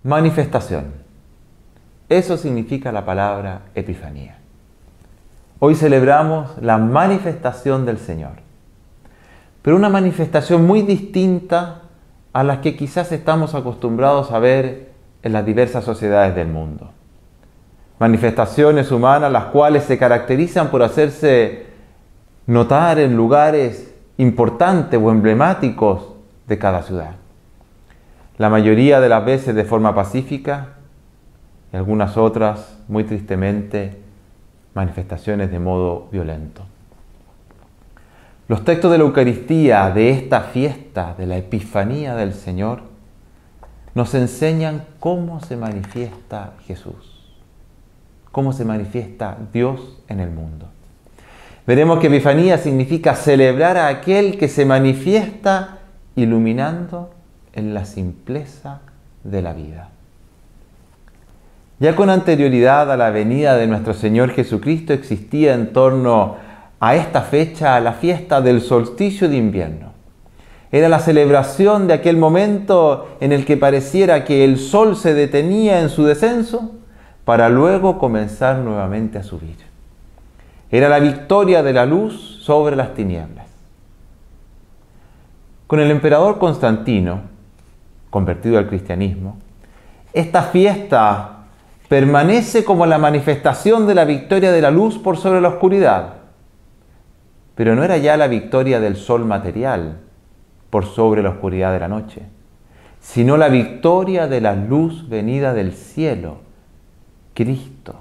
Manifestación. Eso significa la palabra Epifanía. Hoy celebramos la manifestación del Señor, pero una manifestación muy distinta a las que quizás estamos acostumbrados a ver en las diversas sociedades del mundo. Manifestaciones humanas las cuales se caracterizan por hacerse notar en lugares importantes o emblemáticos de cada ciudad. La mayoría de las veces de forma pacífica y algunas otras, muy tristemente, manifestaciones de modo violento. Los textos de la Eucaristía de esta fiesta, de la Epifanía del Señor, nos enseñan cómo se manifiesta Jesús, cómo se manifiesta Dios en el mundo. Veremos que Epifanía significa celebrar a aquel que se manifiesta iluminando en la simpleza de la vida. Ya con anterioridad a la venida de nuestro Señor Jesucristo existía en torno a esta fecha la fiesta del solsticio de invierno. Era la celebración de aquel momento en el que pareciera que el sol se detenía en su descenso para luego comenzar nuevamente a subir. Era la victoria de la luz sobre las tinieblas. Con el emperador Constantino, convertido al cristianismo, esta fiesta permanece como la manifestación de la victoria de la luz por sobre la oscuridad. Pero no era ya la victoria del sol material por sobre la oscuridad de la noche, sino la victoria de la luz venida del cielo, Cristo,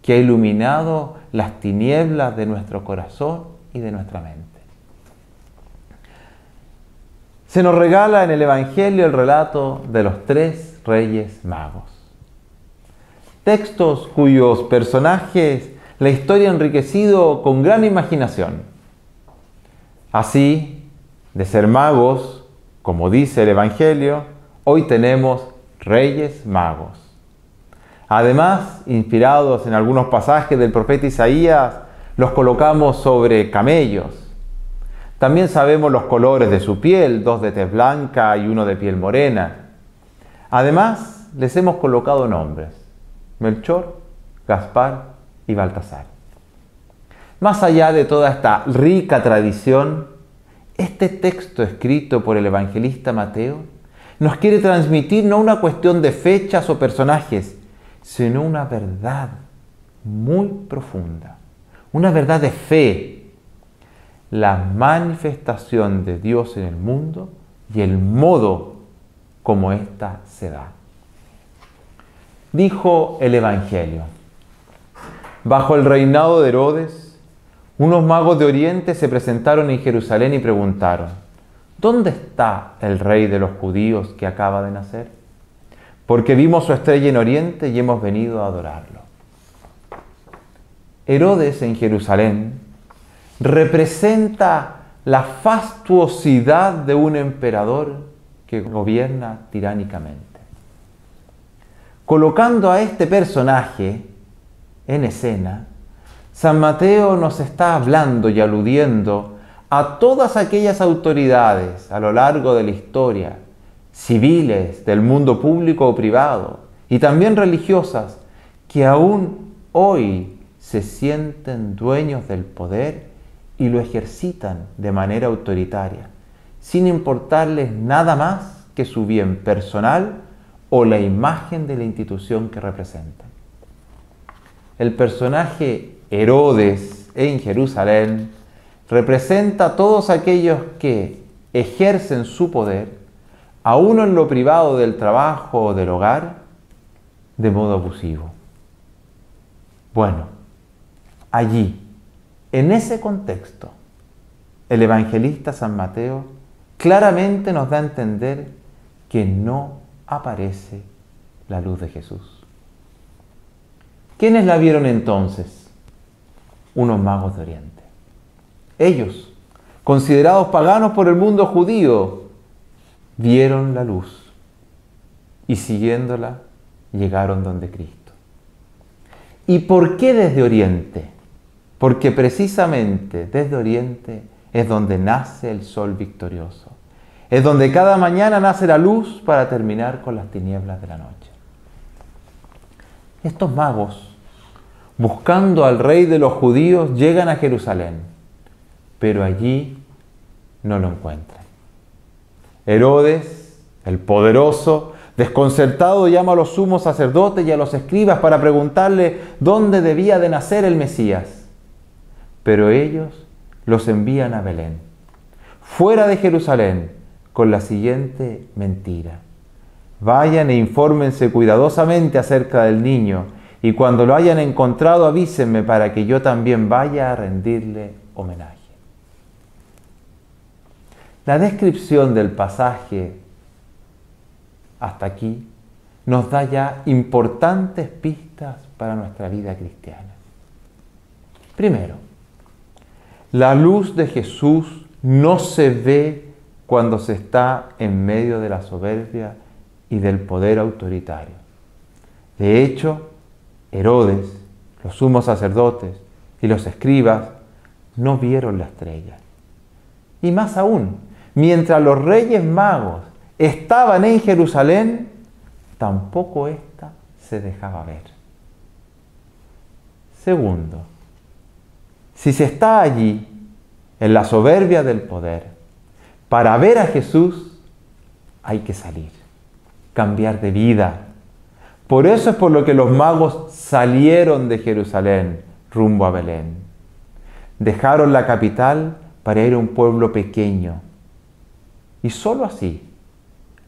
que ha iluminado las tinieblas de nuestro corazón y de nuestra mente. Se nos regala en el Evangelio el relato de los 3 reyes magos. Textos cuyos personajes la historia ha enriquecido con gran imaginación. Así, de ser magos, como dice el Evangelio, hoy tenemos reyes magos. Además, inspirados en algunos pasajes del profeta Isaías, los colocamos sobre camellos. También sabemos los colores de su piel, 2 de tez blanca y 1 de piel morena. Además, les hemos colocado nombres: Melchor, Gaspar y Baltasar. Más allá de toda esta rica tradición, este texto escrito por el evangelista Mateo nos quiere transmitir no una cuestión de fechas o personajes, sino una verdad muy profunda, una verdad de fe, la manifestación de Dios en el mundo y el modo como ésta se da. Dijo el Evangelio: bajo el reinado de Herodes, unos magos de Oriente se presentaron en Jerusalén y preguntaron: ¿dónde está el rey de los judíos que acaba de nacer? Porque vimos su estrella en Oriente y hemos venido a adorarlo. Herodes en Jerusalén representa la fastuosidad de un emperador que gobierna tiránicamente. Colocando a este personaje en escena, San Mateo nos está hablando y aludiendo a todas aquellas autoridades a lo largo de la historia, civiles, del mundo público o privado, y también religiosas, que aún hoy se sienten dueños del poder y lo ejercitan de manera autoritaria, sin importarles nada más que su bien personal o la imagen de la institución que representan. El personaje Herodes en Jerusalén representa a todos aquellos que ejercen su poder, aún en lo privado del trabajo o del hogar, de modo abusivo. Bueno, allí, en ese contexto, el evangelista San Mateo claramente nos da a entender que no aparece la luz de Jesús. ¿Quiénes la vieron entonces? Unos magos de Oriente. Ellos, considerados paganos por el mundo judío, vieron la luz y siguiéndola llegaron donde Cristo. ¿Y por qué desde Oriente? Porque precisamente desde Oriente es donde nace el sol victorioso. Es donde cada mañana nace la luz para terminar con las tinieblas de la noche. Estos magos, buscando al rey de los judíos, llegan a Jerusalén, pero allí no lo encuentran. Herodes, el poderoso, desconcertado, llama a los sumos sacerdotes y a los escribas para preguntarle dónde debía de nacer el Mesías. Pero ellos los envían a Belén, fuera de Jerusalén, con la siguiente mentira: vayan e infórmense cuidadosamente acerca del niño, y cuando lo hayan encontrado avísenme para que yo también vaya a rendirle homenaje. La descripción del pasaje hasta aquí nos da ya importantes pistas para nuestra vida cristiana. Primero, la luz de Jesús no se ve cuando se está en medio de la soberbia y del poder autoritario. De hecho, Herodes, los sumos sacerdotes y los escribas no vieron la estrella. Y más aún, mientras los reyes magos estaban en Jerusalén, tampoco ésta se dejaba ver. Segundo, si se está allí, en la soberbia del poder, para ver a Jesús hay que salir, cambiar de vida. Por eso es por lo que los magos salieron de Jerusalén rumbo a Belén. Dejaron la capital para ir a un pueblo pequeño. Y solo así,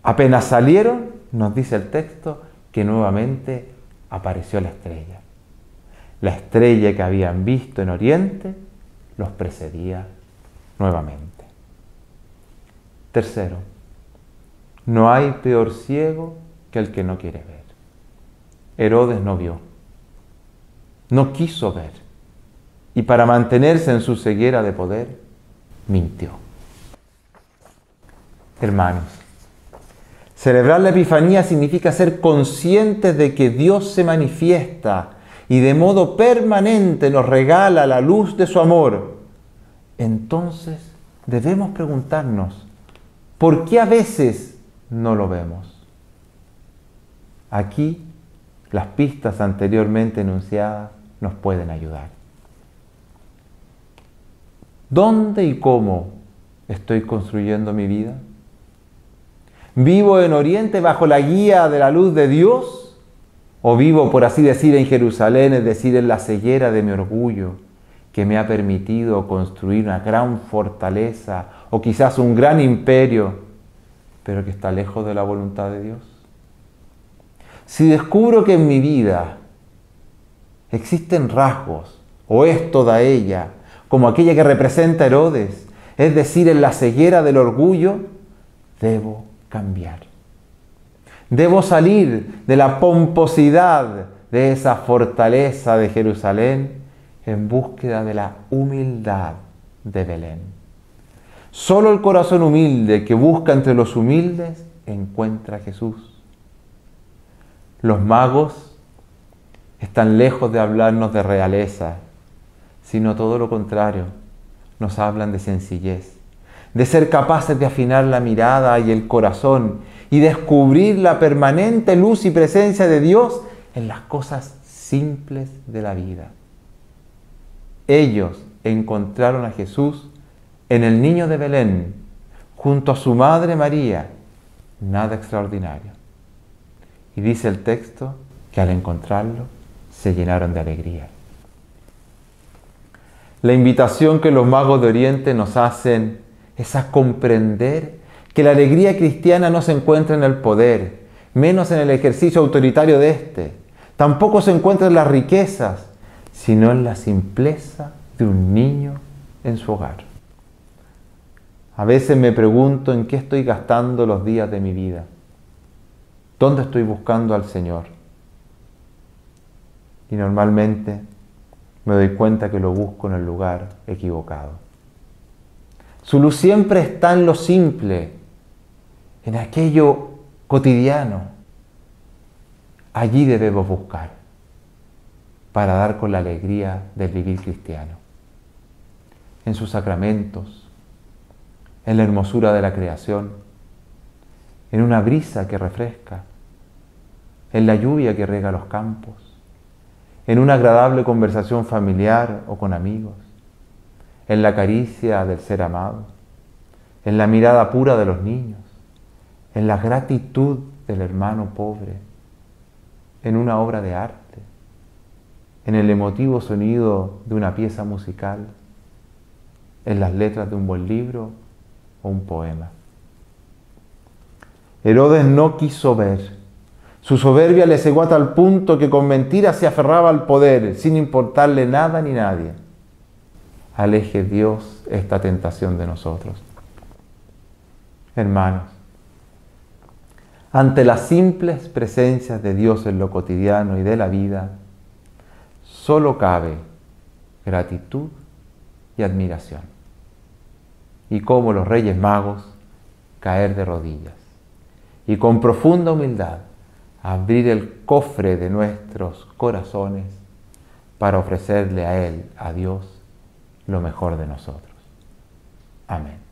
apenas salieron, nos dice el texto, que nuevamente apareció la estrella. La estrella que habían visto en Oriente los precedía nuevamente. Tercero, no hay peor ciego que el que no quiere ver. Herodes no vio, no quiso ver, y para mantenerse en su ceguera de poder, mintió. Hermanos, celebrar la Epifanía significa ser conscientes de que Dios se manifiesta y de modo permanente nos regala la luz de su amor. Entonces debemos preguntarnos, ¿por qué a veces no lo vemos? Aquí las pistas anteriormente enunciadas nos pueden ayudar. ¿Dónde y cómo estoy construyendo mi vida? ¿Vivo en Oriente bajo la guía de la luz de Dios? ¿O vivo, por así decir, en Jerusalén, es decir, en la ceguera de mi orgullo, que me ha permitido construir una gran fortaleza o quizás un gran imperio, pero que está lejos de la voluntad de Dios? Si descubro que en mi vida existen rasgos, o es toda ella, como aquella que representa Herodes, es decir, en la ceguera del orgullo, debo cambiar. Debo salir de la pomposidad de esa fortaleza de Jerusalén en búsqueda de la humildad de Belén. Solo el corazón humilde que busca entre los humildes encuentra a Jesús. Los magos están lejos de hablarnos de realeza, sino todo lo contrario, nos hablan de sencillez, de ser capaces de afinar la mirada y el corazón y descubrir la permanente luz y presencia de Dios en las cosas simples de la vida. Ellos encontraron a Jesús en el niño de Belén, junto a su madre María, nada extraordinario. Y dice el texto que al encontrarlo se llenaron de alegría. La invitación que los magos de Oriente nos hacen es a comprender que la alegría cristiana no se encuentra en el poder, menos en el ejercicio autoritario de éste. Tampoco se encuentra en las riquezas, sino en la simpleza de un niño en su hogar. A veces me pregunto en qué estoy gastando los días de mi vida. ¿Dónde estoy buscando al Señor? Y normalmente me doy cuenta que lo busco en el lugar equivocado. Su luz siempre está en lo simple, en aquello cotidiano. Allí debemos buscar para dar con la alegría del vivir cristiano. En sus sacramentos, en la hermosura de la creación, en una brisa que refresca, en la lluvia que riega los campos, en una agradable conversación familiar o con amigos, en la caricia del ser amado, en la mirada pura de los niños, en la gratitud del hermano pobre, en una obra de arte, en el emotivo sonido de una pieza musical, en las letras de un buen libro o un poema. Herodes no quiso ver. Su soberbia le cegó a tal punto que con mentiras se aferraba al poder, sin importarle nada ni nadie. Aleje Dios esta tentación de nosotros. Hermanos, ante las simples presencias de Dios en lo cotidiano y de la vida, solo cabe gratitud y admiración. Y como los Reyes Magos, caer de rodillas y con profunda humildad abrir el cofre de nuestros corazones para ofrecerle a Él, a Dios, lo mejor de nosotros. Amén.